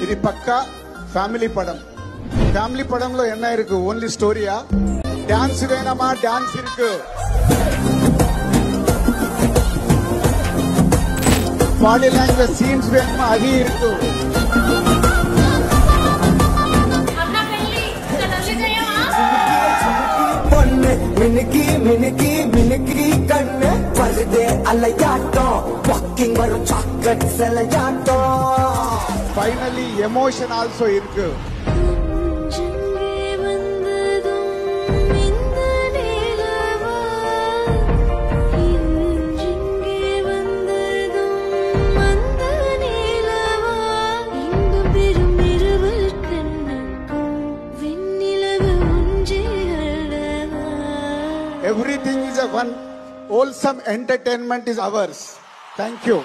ఇది పక్కా family పடம். Family పడంలో என்ன இருக்கு? ఓన్లీ స్టోరీயா? டான்ஸ் வேணுமா? டான்ஸ் இருக்கு. பாடி லாங்குவேஜ் சீன்ஸ் வேணுமா? அது இருக்கு. மினுக்கி மினுக்கி மினுக்கி கண்ணு வருதே அலையாட்டம் வாக்கிங் வரும் சாக்லேட் செலையாட்டம். ஃபைனலி எமோஷன் ஆல்சோ இருக்கு. Everything is a one wholesome entertainment is ours. Thank you.